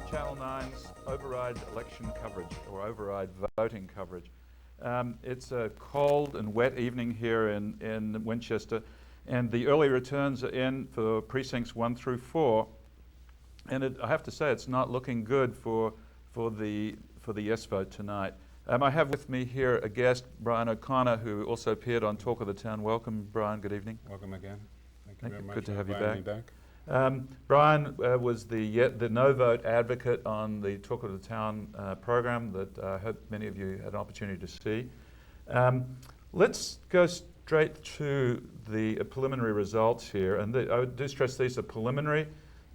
Channel 9's override election coverage, or override voting coverage. It's a cold and wet evening here in Winchester, and the early returns are in for precincts 1 through 4. And I have to say, it's not looking good for the yes vote tonight. I have with me here a guest, Brian O'Connor, who also appeared on Talk of the Town. Welcome, Brian. Good evening. Welcome again. Thank you very much. Good to have you back. Brian was the no vote advocate on the Talk of the Town program that I hope many of you had an opportunity to see. Let's go straight to the preliminary results here. And I would do stress these are preliminary,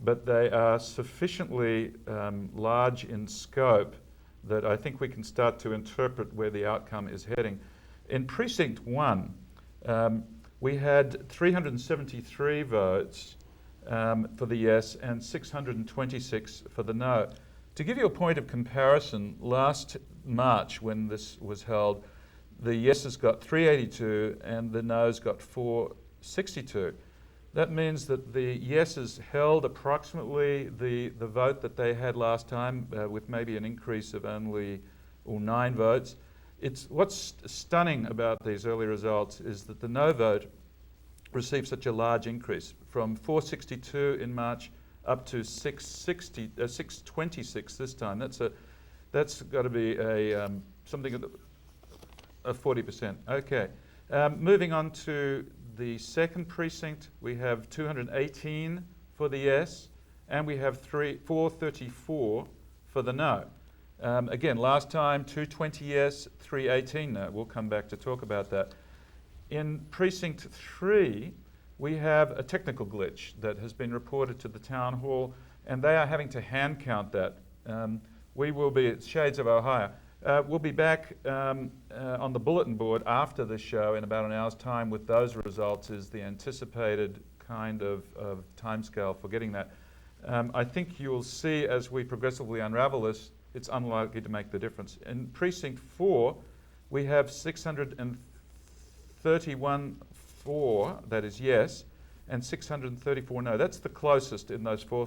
but they are sufficiently large in scope that I think we can start to interpret where the outcome is heading. In Precinct 1, we had 373 votes for the yes and 626 for the no. To give you a point of comparison, last March when this was held, the yeses got 382 and the noes got 462. That means that the yeses held approximately the vote that they had last time, with maybe an increase of only 9 votes. What's stunning about these early results is that the no vote received such a large increase, from 462 in March up to 626 this time. That's got to be something of 40%. Okay, moving on to the second precinct, we have 218 for the yes, and we have 434 for the no. Again, last time 220 yes, 318 no. We'll come back to talk about that. In Precinct 3, we have a technical glitch that has been reported to the Town Hall, and they are having to hand count that. We will be at Shades of Ohio. We'll be back on the bulletin board after the show in about an hour's time with those results as the anticipated kind of timescale for getting that. I think you'll see as we progressively unravel this, it's unlikely to make the difference. In Precinct 4, we have 631 for, that is yes, and 634 no. That's the closest in those four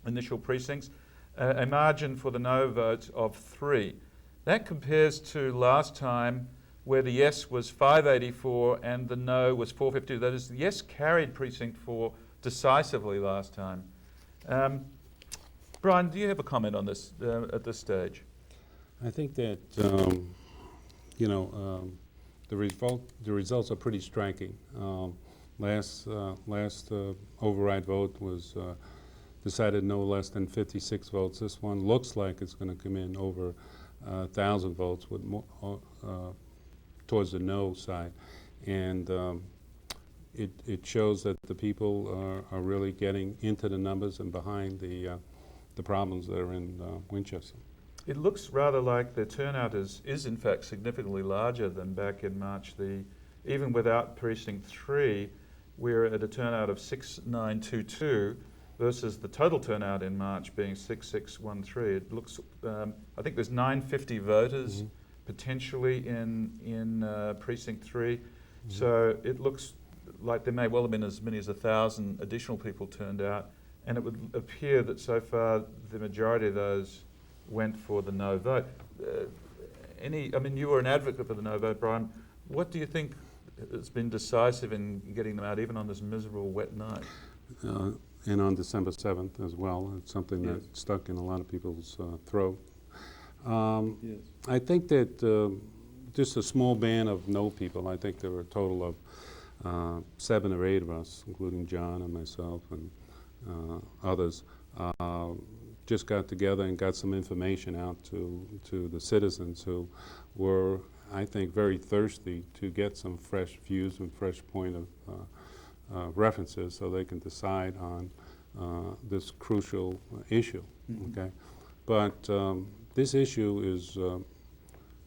initial precincts. A margin for the no vote of 3. That compares to last time where the yes was 584 and the no was 452. That is, the yes carried Precinct 4 decisively last time. Brian, do you have a comment on this at this stage? I think that the results are pretty striking. Last override vote was decided no less than 56 votes. This one looks like it's going to come in over 1,000 votes with more, towards the no side. And it shows that the people are really getting into the numbers and behind the problems that are in Winchester. It looks rather like the turnout is in fact significantly larger than back in March. Even without Precinct 3, we're at a turnout of 6,922 versus the total turnout in March being 6,613. It looks, I think there's 950 voters potentially in Precinct 3. So it looks like there may well have been as many as 1,000 additional people turned out, and it would appear that so far the majority of those went for the no vote. You were an advocate for the no vote, Brian. What do you think has been decisive in getting them out, even on this miserable wet night? And on December 7th as well. It's something that stuck in a lot of people's throat. I think that just a small band of no people, I think there were a total of 7 or 8 of us, including John and myself and others, just got together and got some information out to the citizens who were, I think, very thirsty to get some fresh views and fresh point of references so they can decide on this crucial issue. Okay, but this issue is,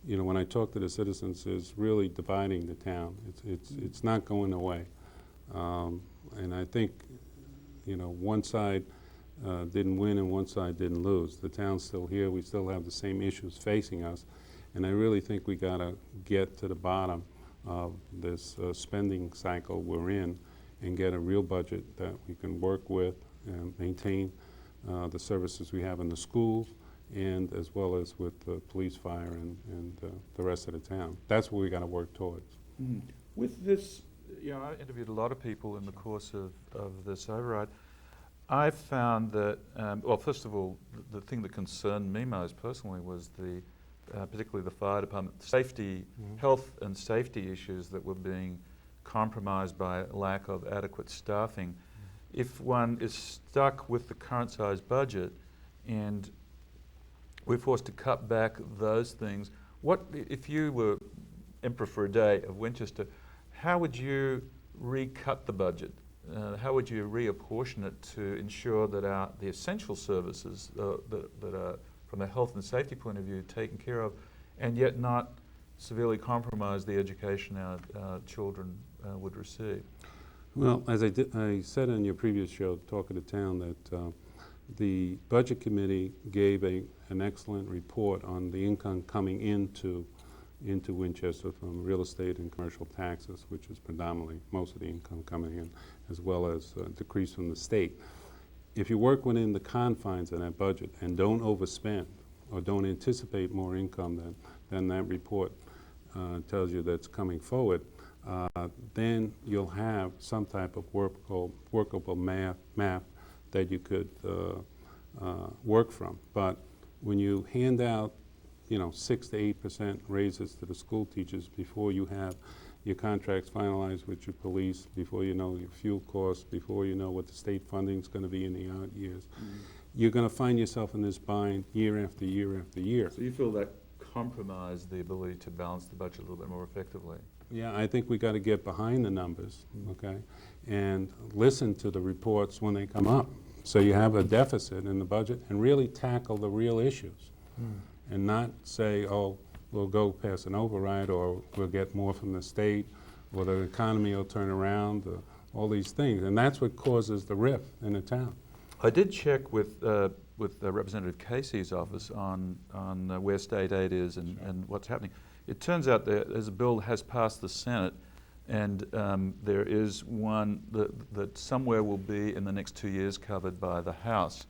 when I talk to the citizens, is really dividing the town. It's not going away, and I think, one side didn't win and one side didn't lose. The town's still here. We still have the same issues facing us, and I really think we got to get to the bottom of this spending cycle we're in and get a real budget that we can work with and maintain the services we have in the schools, and as well as with the police, fire, and the rest of the town. That's what we got to work towards. With this, I interviewed a lot of people in the course of this override. I found that, well, first of all, the thing that concerned me most personally was particularly the fire department, safety, health and safety issues that were being compromised by lack of adequate staffing. If one is stuck with the current size budget and we're forced to cut back those things, what if you were Emperor for a day of Winchester, how would you recut the budget? How would you reapportion it to ensure that the essential services that are, from a health and safety point of view, taken care of, and yet not severely compromise the education our children would receive? Well, as I said in your previous show, Talk of the Town, that the Budget Committee gave an excellent report on the income coming into Winchester from real estate and commercial taxes, which is predominantly most of the income coming in, as well as decrease from the state. If you work within the confines of that budget and don't overspend or don't anticipate more income than that report tells you that's coming forward, then you'll have some type of workable map that you could work from. But when you hand out 6 to 8% raises to the school teachers before you have your contracts finalized with your police, before you know your fuel costs, before you know what the state funding is going to be in the out years, you're going to find yourself in this bind year after year after year. So you feel that compromised the ability to balance the budget a little bit more effectively? Yeah, I think we got to get behind the numbers, okay, and listen to the reports when they come up. So you have a deficit in the budget and really tackle the real issues. And not say, oh, we'll go past an override, or we'll get more from the state, or the economy will turn around, all these things. And that's what causes the rift in the town. I did check with Representative Casey's office on where state aid is and what's happening. It turns out that as a bill has passed the Senate, and there is one that somewhere will be in the next 2 years covered by the House,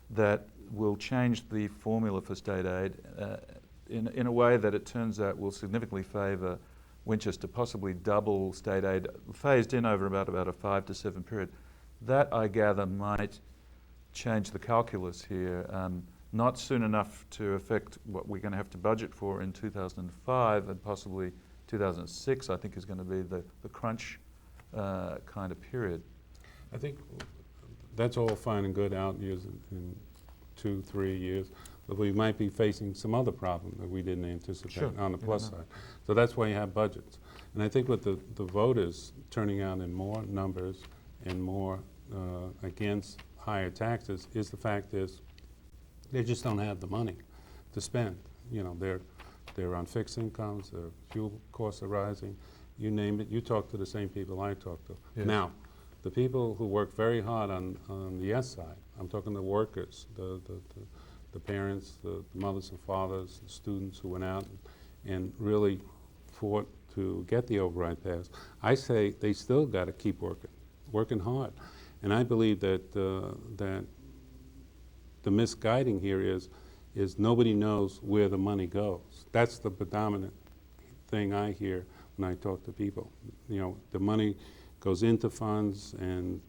that will change the formula for state aid in a way that it turns out will significantly favour Winchester, possibly double state aid, phased in over about a 5 to 7 period. That, I gather, might change the calculus here, not soon enough to affect what we're going to have to budget for in 2005, and possibly 2006, I think, is going to be the crunch kind of period. I think that's all fine and good out years in 2, 3 years, but we might be facing some other problem that we didn't anticipate on the plus side. So that's why you have budgets. And I think with the voters turning out in more numbers and more against higher taxes is the fact is they just don't have the money to spend. They're on fixed incomes, their fuel costs are rising, you name it. You talk to the same people I talk to. Yes. Now, the people who work very hard on the yes side, I'm talking the workers, the parents, the mothers and fathers, the students who went out and really fought to get the override passed. I say they still got to keep working hard. And I believe that that the misguiding here is nobody knows where the money goes. That's the predominant thing I hear when I talk to people. The money goes into funds and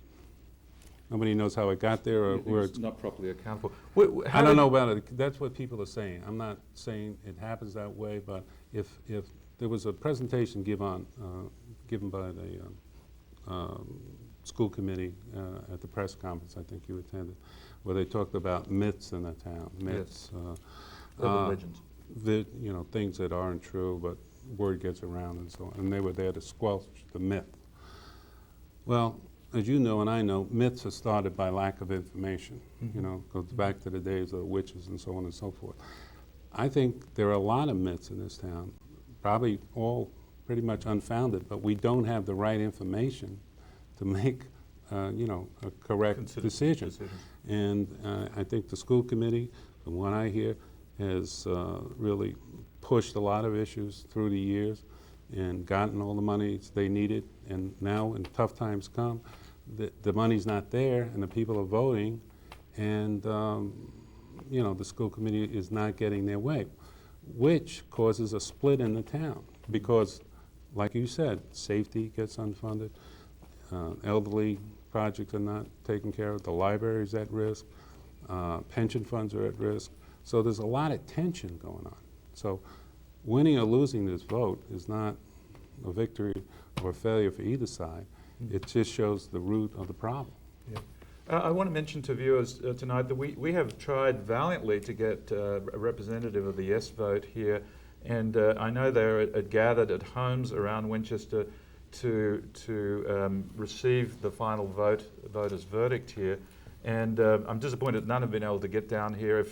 nobody knows how it got there or where it's not properly accounted for. I don't know about it. That's what people are saying. I'm not saying it happens that way, but if there was a presentation given by the school committee at the press conference, I think you attended, where they talked about myths in the town. Myths. Yes. Urban legends. Things that aren't true, but word gets around and so on. And they were there to squelch the myth. Well, as you know and I know, myths are started by lack of information. Goes back to the days of witches and so on and so forth. I think there are a lot of myths in this town, probably all pretty much unfounded, but we don't have the right information to make a correct decision. And I think the school committee, from what I hear, has really pushed a lot of issues through the years and gotten all the money they needed. And now when tough times come, the money's not there and the people are voting and the school committee is not getting their way, which causes a split in the town because, like you said, safety gets unfunded, elderly projects are not taken care of, the library is at risk, pension funds are at risk. So there's a lot of tension going on. So winning or losing this vote is not a victory or a failure for either side. It just shows the root of the problem. Yeah. I want to mention to viewers tonight that we have tried valiantly to get a representative of the yes vote here, and I know they're gathered at homes around Winchester to receive the final voters' verdict here. And I'm disappointed none have been able to get down here.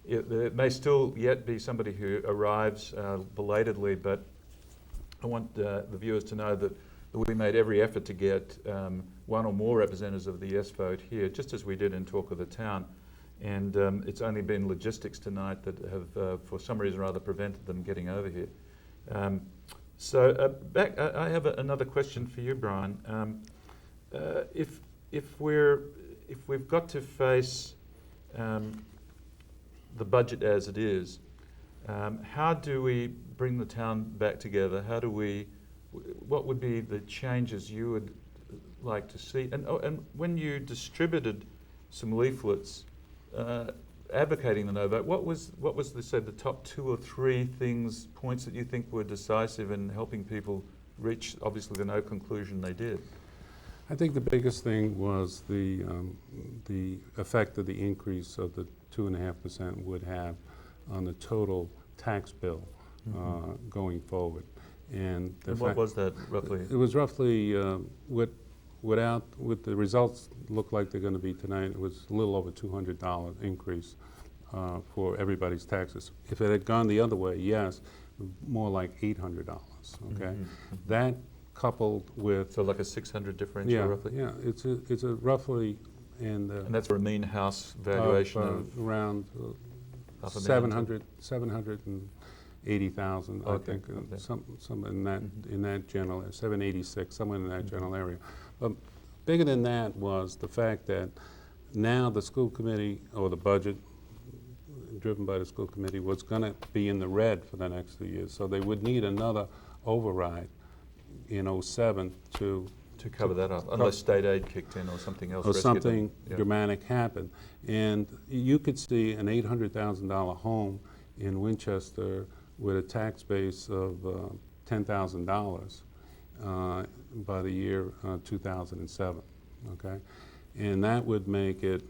There may still yet be somebody who arrives belatedly, but I want the viewers to know that we made every effort to get one or more representatives of the yes vote here, just as we did in Talk of the Town. And it's only been logistics tonight that have, for some reason or other, prevented them getting over here. I have another question for you, Brian. If we've got to face the budget as it is, how do we bring the town back together? What would be the changes you would like to see? And when you distributed some leaflets advocating the no vote, what was the top 2 or 3 points that you think were decisive in helping people reach obviously the no conclusion they did? I think the biggest thing was the effect of the increase of the 2.5% would have on the total tax bill going forward. And what was that roughly? It was roughly what the results look like they're going to be tonight. It was a little over $200 increase for everybody's taxes. If it had gone the other way, yes, more like $800. Okay, that coupled with like a 600 differential roughly. Yeah, it's a roughly and that's for a mean house valuation of around 780,000, I think, some in that general 786, somewhere in that general area. But bigger than that was the fact that now the school committee, or the budget driven by the school committee, was going to be in the red for the next 2 years. So they would need another override in '07 to cover that up, unless state aid kicked in or something else. Or something dramatic happened. And you could see an $800,000 home in Winchester with a tax base of $10,000 by the year 2007, okay? And that would make it,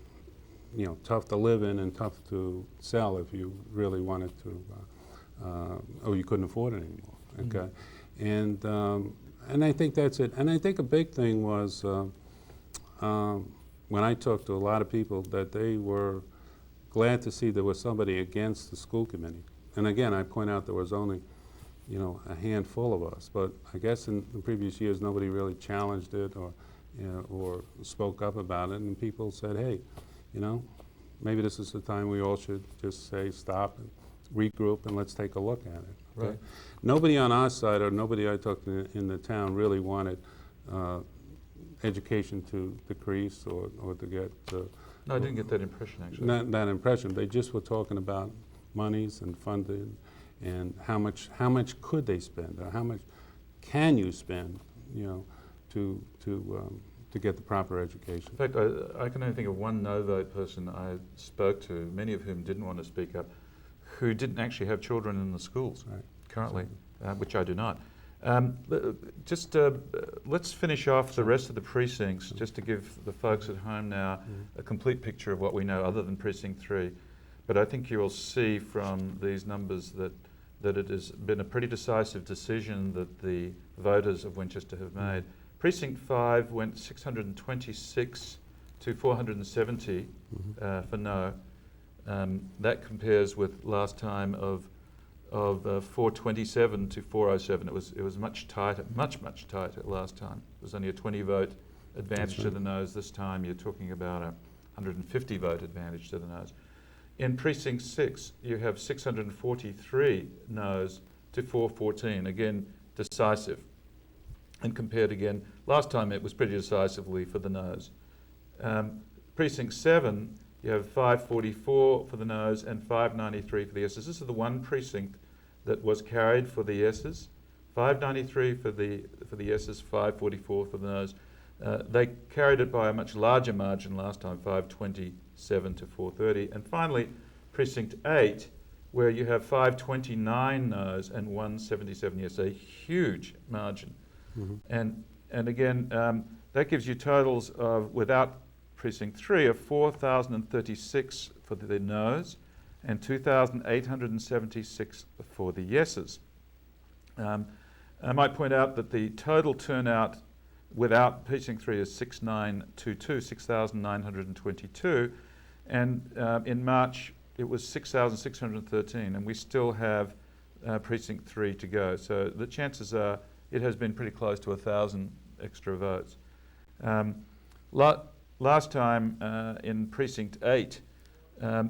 tough to live in and tough to sell if you really wanted to, or you couldn't afford it anymore, okay? And I think that's it. And I think a big thing was when I talked to a lot of people that they were glad to see there was somebody against the school committee. And again, I point out there was only, a handful of us. But I guess in the previous years, nobody really challenged it or spoke up about it. And people said, hey, maybe this is the time we all should just say stop and regroup and let's take a look at it. Okay? Right. Nobody on our side or nobody I talked to in the town really wanted education to decrease or to get... no, I didn't get that impression, actually. Not that impression. They just were talking about monies and funding and how much could they spend or how much can you spend, to get the proper education. In fact, I can only think of one no vote person I spoke to, many of whom didn't want to speak up, who didn't actually have children in the schools currently, which I do not. Let's finish off the rest of the precincts, just to give the folks at home now a complete picture of what we know other than Precinct 3. But I think you will see from these numbers that it has been a pretty decisive decision that the voters of Winchester have made. Precinct 5 went 626 to 470 for no. That compares with last time of 427 to 407. It was much tighter, much tighter last time. It was only a 20 vote advantage to the noes. This time you're talking about a 150 vote advantage to the noes. In Precinct 6, you have 643 noes to 414. Again, decisive. And compared again, last time it was pretty decisively for the noes. precinct 7, you have 544 for the no's and 593 for the yeses. This is the one precinct that was carried for the yeses. 593 for the yeses, 544 for the no's. They carried it by a much larger margin last time, 527 to 430. And finally, precinct 8, where you have 529 no's and 177 yes, a huge margin. And again, that gives you totals of, without precinct 3, of 4,036 for the no's and 2,876 for the yeses. I might point out that the total turnout without precinct 3 is 6,922, and in March it was 6,613, and we still have precinct 3 to go. So the chances are it has been pretty close to 1,000 extra votes. Last time in precinct 8,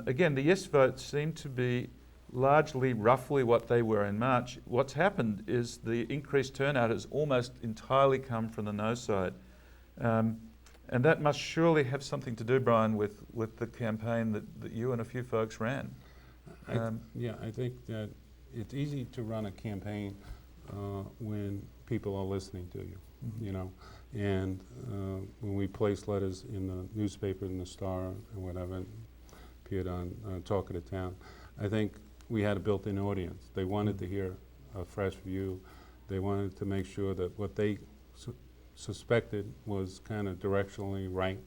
again, the yes votes seem to be largely roughly what they were in March. What's happened is the increased turnout has almost entirely come from the no side. And that must surely have something to do, Brian, with the campaign that you and a few folks ran. Yeah, I think that it's easy to run a campaign when people are listening to you, you know. And when we placed letters in the newspaper, in the Star, and whatever, appeared on Talk of the Town, I think we had a built-in audience. They wanted to hear a fresh view. They wanted to make sure that what they suspected was kind of directionally right.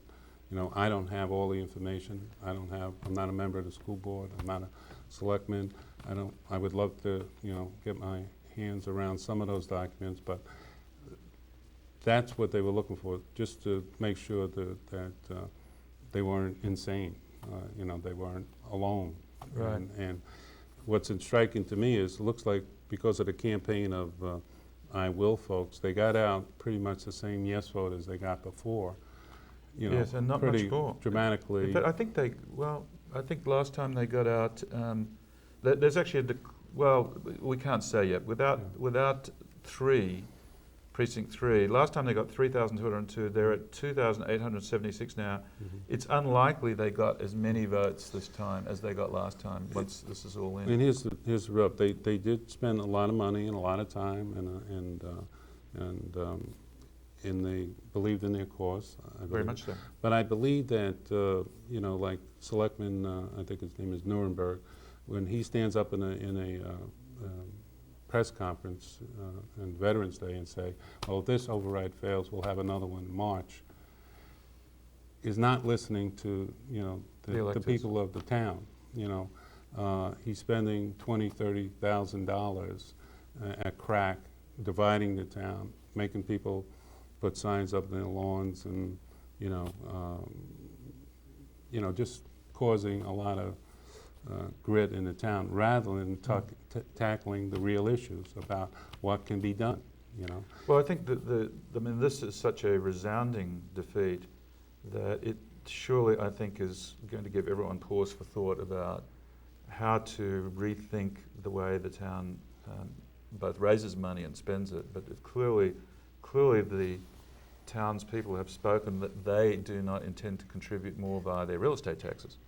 You know, I don't have all the information. I'm not a member of the school board. I'm not a selectman. I would love to, you know, get my hands around some of those documents, but that's what they were looking for, just to make sure that they weren't insane. You know, they weren't alone. Right. And what's striking to me is, it looks like because of the campaign of I Will folks, they got out pretty much the same yes vote as they got before. You know, yes, and not pretty much more. dramatically. But I think I think last time they got out, there's actually we can't say yet. Without precinct 3, last time they got 3,202, they're at 2,876 now. It's unlikely they got as many votes this time as they got last time, once this is all in. And here's the rub. They did spend a lot of money and a lot of time, and they believed in their cause. Very much so. But I believe that, you know, like Selectman, I think his name is Nuremberg, when he stands up in a press conference on Veterans Day and say, well, if this override fails, we'll have another one in March, is not listening to, you know, the people of the town. You know, he's spending $20,000, $30,000 at crack, dividing the town, making people put signs up in their lawns, and you know, just causing a lot of grit in the town, rather than tackling the real issues about what can be done. You know. Well, I think that this is such a resounding defeat that it surely, I think, is going to give everyone pause for thought about how to rethink the way the town both raises money and spends it. But clearly the townspeople have spoken that they do not intend to contribute more via their real estate taxes.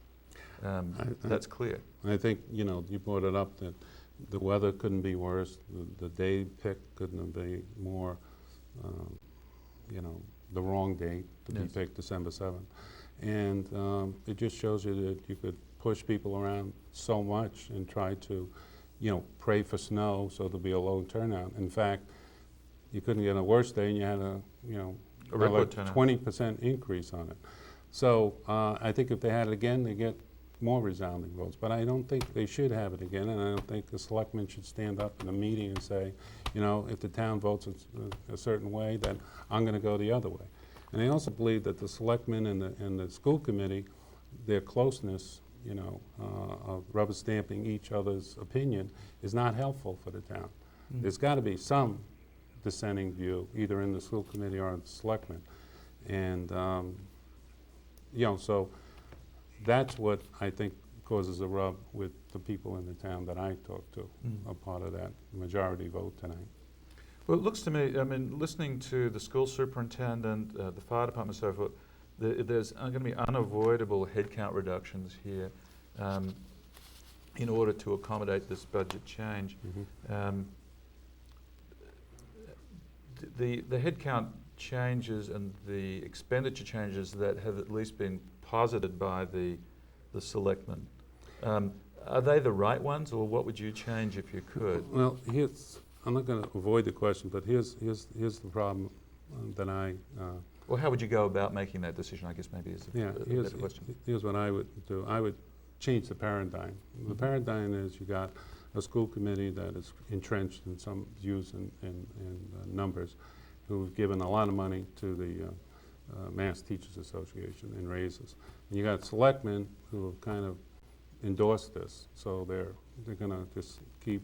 That's clear. I think, you know, you brought it up that the weather couldn't be worse. The day picked couldn't be more, you know, the wrong date to be picked, December 7th. And it just shows you that you could push people around so much and try to, you know, pray for snow so there'll be a low turnout. In fact, you couldn't get a worse day, and you had a 20% increase on it. So I think if they had it again, they get more resounding votes. But I don't think they should have it again, and I don't think the selectmen should stand up in a meeting and say, you know, if the town votes a certain way, then I'm going to go the other way. And I also believe that the selectmen and the school committee, their closeness, you know, of rubber stamping each other's opinion is not helpful for the town. There's got to be some dissenting view, either in the school committee or in the selectmen. And, you know, so that's what I think causes a rub with the people in the town that I talked to, a part of that majority vote tonight. Well, it looks to me, I mean, listening to the school superintendent, the fire department, and so forth, there's going to be unavoidable headcount reductions here in order to accommodate this budget change. The headcount changes and the expenditure changes that have at least been posited by the selectmen, are they the right ones, or what would you change if you could? Well, I'm not going to avoid the question, but here's the problem that I. Well, how would you go about making that decision, I guess maybe is a better question. Here's what I would do. I would change the paradigm. The paradigm is you got a school committee that is entrenched in some views and numbers, who've given a lot of money to the Mass Teachers Association in raises. And you got selectmen who have kind of endorsed this, so they're going to just keep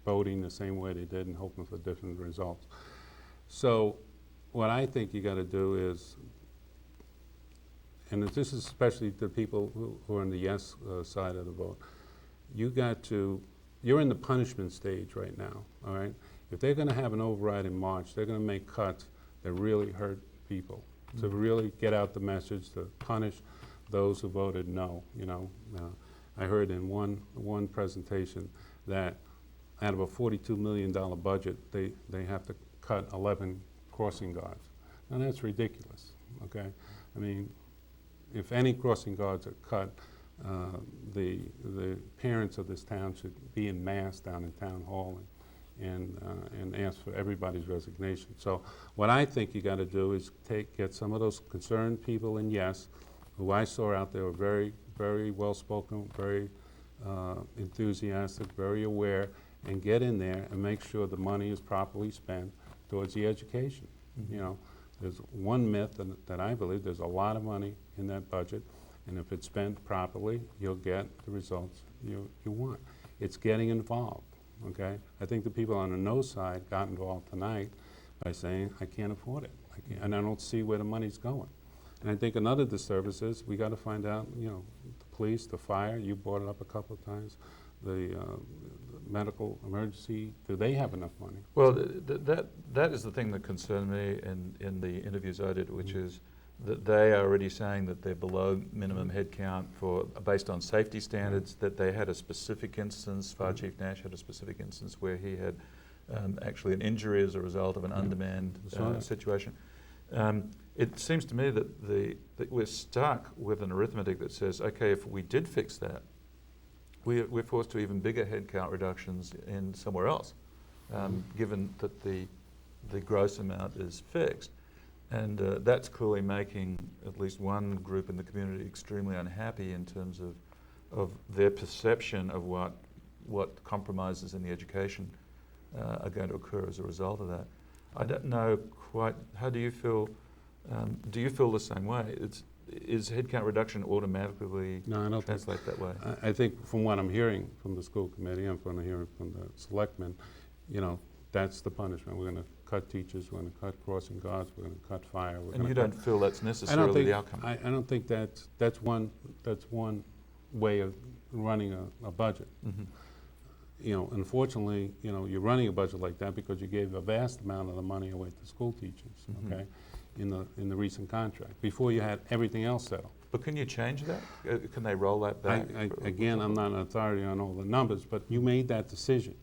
voting the same way they did and hoping for different results. So what I think you got to do is, and this is especially the people who are on the yes side of the vote, you're in the punishment stage right now, all right? If they're going to have an override in March, they're going to make cuts that really hurt people, to really get out the message, to punish those who voted no, you know. I heard in one presentation that out of a $42 million budget, they have to cut 11 crossing guards. Now that's ridiculous, okay? I mean, if any crossing guards are cut, the parents of this town should be in mass down in town hall and ask for everybody's resignation. So what I think you got to do is get some of those concerned people in yes, who I saw out there were very, very well-spoken, very enthusiastic, very aware, and get in there and make sure the money is properly spent towards the education. You know, there's one myth that I believe, there's a lot of money in that budget, and if it's spent properly, you'll get the results you want. It's getting involved, okay? I think the people on the no side got involved tonight by saying, I can't afford it, and I don't see where the money's going. And I think another disservice is we got to find out, you know, the police, the fire, you brought it up a couple of times, the medical emergency, do they have enough money? Well, that is the thing that concerned me in the interviews I did, which is that they are already saying that they're below minimum headcount based on safety standards, that they had a specific instance, Fire Chief Nash had a specific instance where he had actually an injury as a result of an undermanned situation. It seems to me that we're stuck with an arithmetic that says, okay, if we did fix that, we're forced to even bigger headcount reductions in somewhere else, given that the gross amount is fixed. And that's clearly making at least one group in the community extremely unhappy in terms of their perception of what compromises in the education are going to occur as a result of that. I don't know quite, how do you feel? Do you feel the same way? Is headcount reduction automatically translate that way? I think from what I'm hearing from the school committee, I'm going to hear from the selectmen, you know, that's the punishment. We're going to cut teachers, we're going to cut crossing guards, we're going to cut fire. And you don't feel that's necessarily the outcome? I don't think that's one way of running a budget. You know, unfortunately, you know, you're running a budget like that because you gave a vast amount of the money away to school teachers, okay, in the recent contract, before you had everything else settled. But can you change that? Can they roll that back? Again, I'm not an authority on all the numbers, but you made that decision.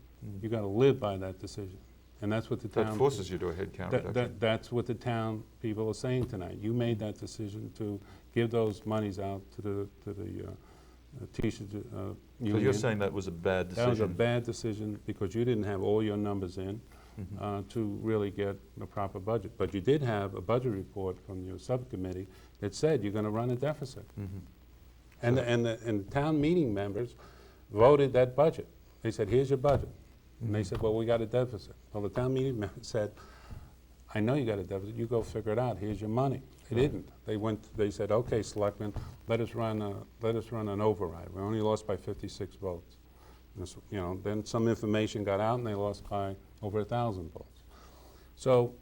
You got to live by that decision. And that's what the town... That forces you to a headcount reduction. That's what the town people are saying tonight. You made that decision to give those monies out to the teachers union. So you're saying that was a bad decision? That was a bad decision because you didn't have all your numbers in to really get a proper budget. But you did have a budget report from your subcommittee that said you're going to run a deficit. And the town meeting members voted that budget. They said, here's your budget. And they said, well, we got a deficit. Well, the town meeting member said, I know you got a deficit. You go figure it out. Here's your money. They didn't. They said, okay, selectmen, let us run an override. We only lost by 56 votes. You know, then some information got out and they lost by over 1,000 votes. So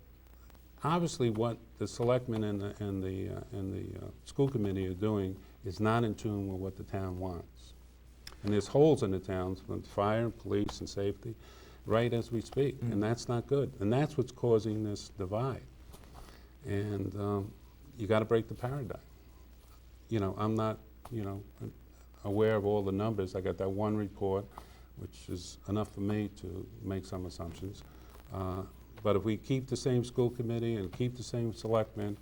obviously what the selectmen and the school committee are doing is not in tune with what the town wants. And there's holes in the towns with fire, police, and safety right as we speak, and that's not good. And that's what's causing this divide. And you got to break the paradigm. I'm not, aware of all the numbers. I got that one report, which is enough for me to make some assumptions. But if we keep the same school committee and keep the same selectmen,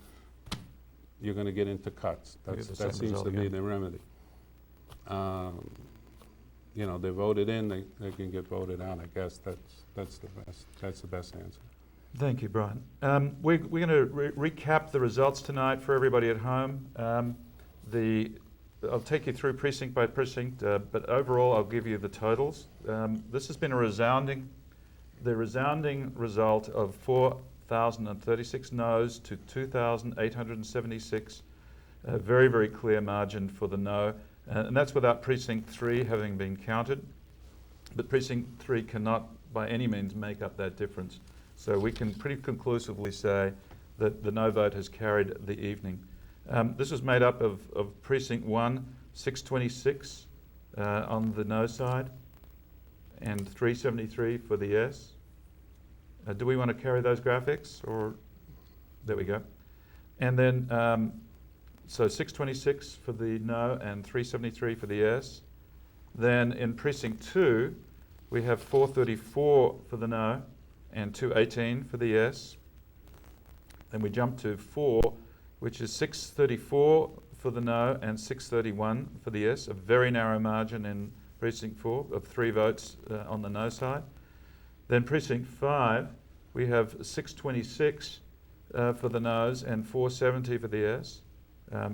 you're going to get into cuts. You get the That same seems result to be again. the remedy. They voted in, they can get voted out. I guess that's the best answer. Thank you, Brian. We're going to recap the results tonight for everybody at home. I'll take you through precinct by precinct, but overall I'll give you the totals. This has been the resounding result of 4,036 noes to 2,876. A very, very clear margin for the no. And that's without precinct 3 having been counted. But precinct 3 cannot by any means make up that difference. So we can pretty conclusively say that the no vote has carried the evening. This was made up of precinct 1, 626 on the no side, and 373 for the yes. Do we want to carry those graphics? Or there we go. And then, so 626 for the no and 373 for the yes. Then in precinct 2, we have 434 for the no and 218 for the yes. Then we jump to 4, which is 634 for the no and 631 for the yes, a very narrow margin in precinct 4 of 3 votes on the no side. Then precinct 5, we have 626 for the no's and 470 for the yes.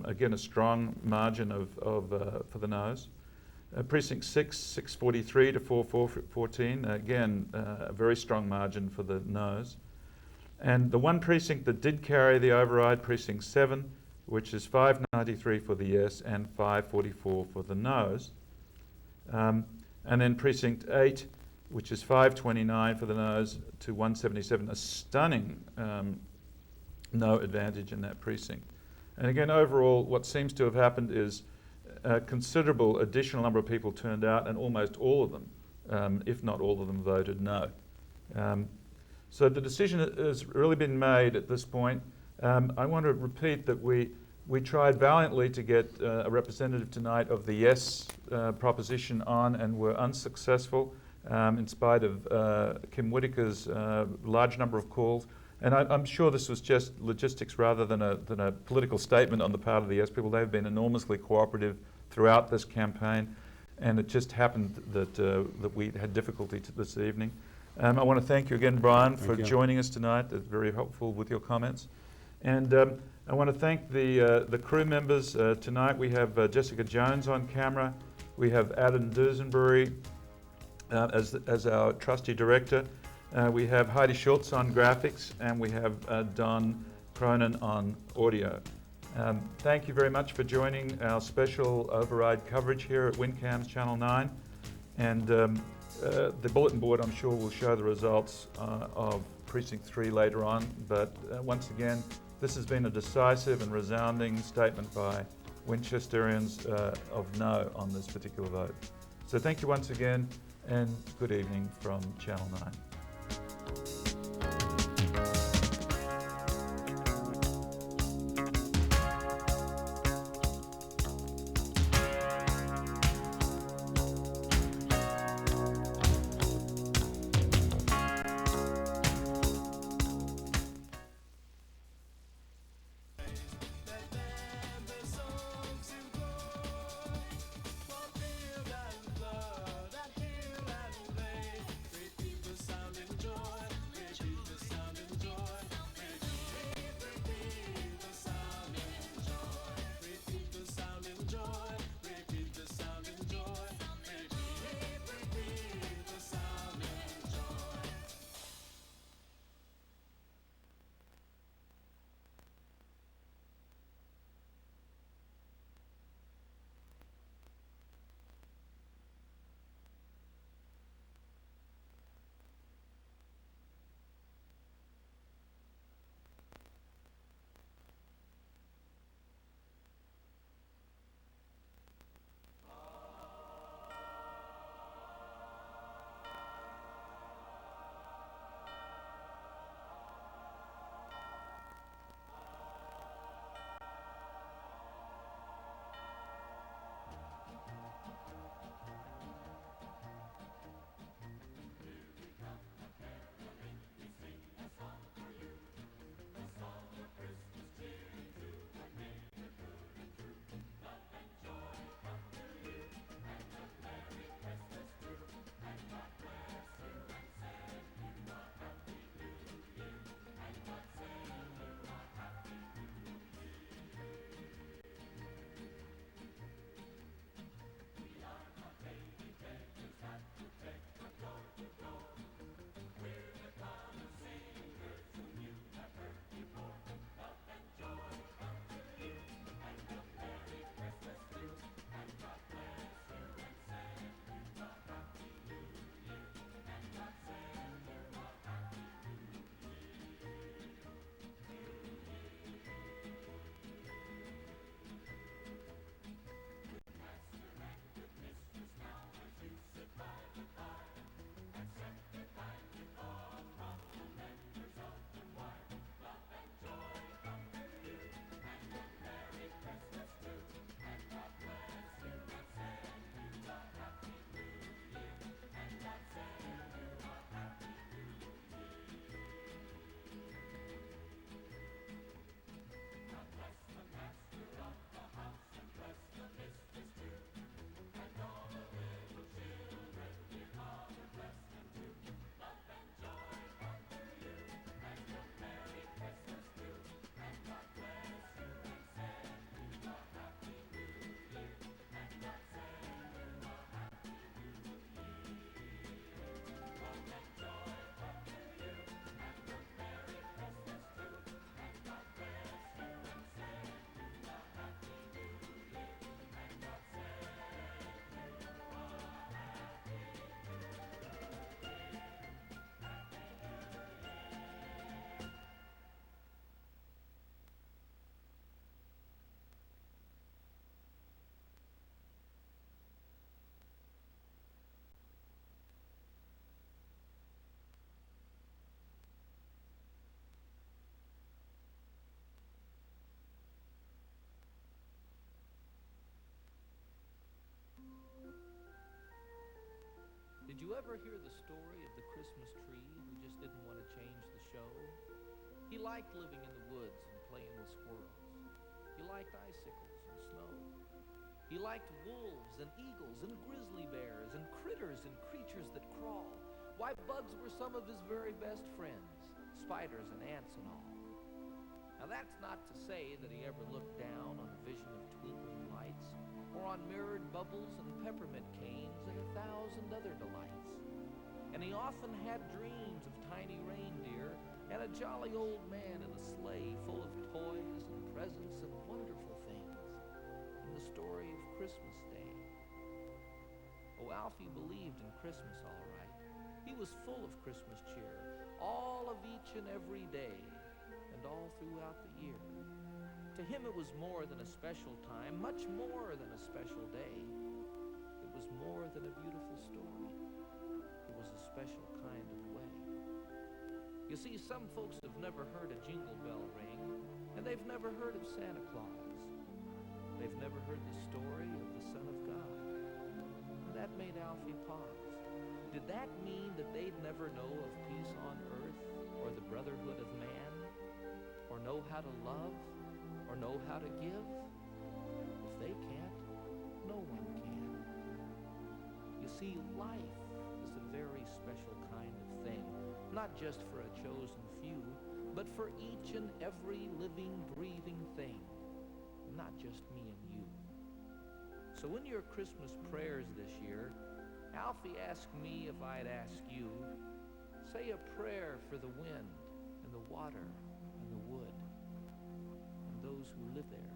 Again, a strong margin for the no's. Precinct 6, 643 to 414. Again, a very strong margin for the no's. And the one precinct that did carry the override, precinct 7, which is 593 for the yes and 544 for the no's. And then precinct 8, which is 529 for the no's to 177, a stunning no advantage in that precinct. And again, overall, what seems to have happened is a considerable additional number of people turned out, and almost all of them, if not all of them, voted no. So the decision has really been made at this point. I want to repeat that we tried valiantly to get a representative tonight of the yes proposition on, and were unsuccessful in spite of Kim Whitaker's large number of calls. And I'm sure this was just logistics rather than a political statement on the part of the yes people. They've been enormously cooperative throughout this campaign, and it just happened that we had difficulty this evening. I want to thank you again, Brian, for joining us tonight. It's very helpful with your comments. And I want to thank the crew members tonight. We have Jessica Jones on camera. We have Adam Dusenbury as our trustee director. We have Heidi Schultz on graphics, and we have Don Cronin on audio. Thank you very much for joining our special override coverage here at WinCam's Channel 9. And the bulletin board, I'm sure, will show the results of Precinct 3 later on. But once again, this has been a decisive and resounding statement by Winchesterians of no on this particular vote. So thank you once again, and good evening from Channel 9. Did you ever hear the story of the Christmas tree who just didn't want to change the show? He liked living in the woods and playing with squirrels. He liked icicles and snow. He liked wolves and eagles and grizzly bears and critters and creatures that crawl. Why, bugs were some of his very best friends, spiders and ants and all. Now that's not to say that he ever looked down on a vision of twinkling lights, or on mirrored bubbles and peppermint canes and 1,000 other delights. And he often had dreams of tiny reindeer and a jolly old man in a sleigh full of toys and presents and wonderful things, and the story of Christmas Day. Oh, Alfie believed in Christmas all right. He was full of Christmas cheer, all of each and every day, and all throughout the year. To him it was more than a special time, much more than a special day. It was more than a beautiful story. It was a special kind of way. You see, some folks have never heard a jingle bell ring, and they've never heard of Santa Claus. They've never heard the story of the Son of God. And that made Alfie pause. Did that mean that they'd never know of peace on earth, or the brotherhood of man, or know how to love, or know how to give? If they can't, no one can. You see, life is a very special kind of thing, not just for a chosen few, but for each and every living, breathing thing, not just me and you. So in your Christmas prayers this year, Alfie asked me if I'd ask you, say a prayer for the wind and the water and the wood and those who live there.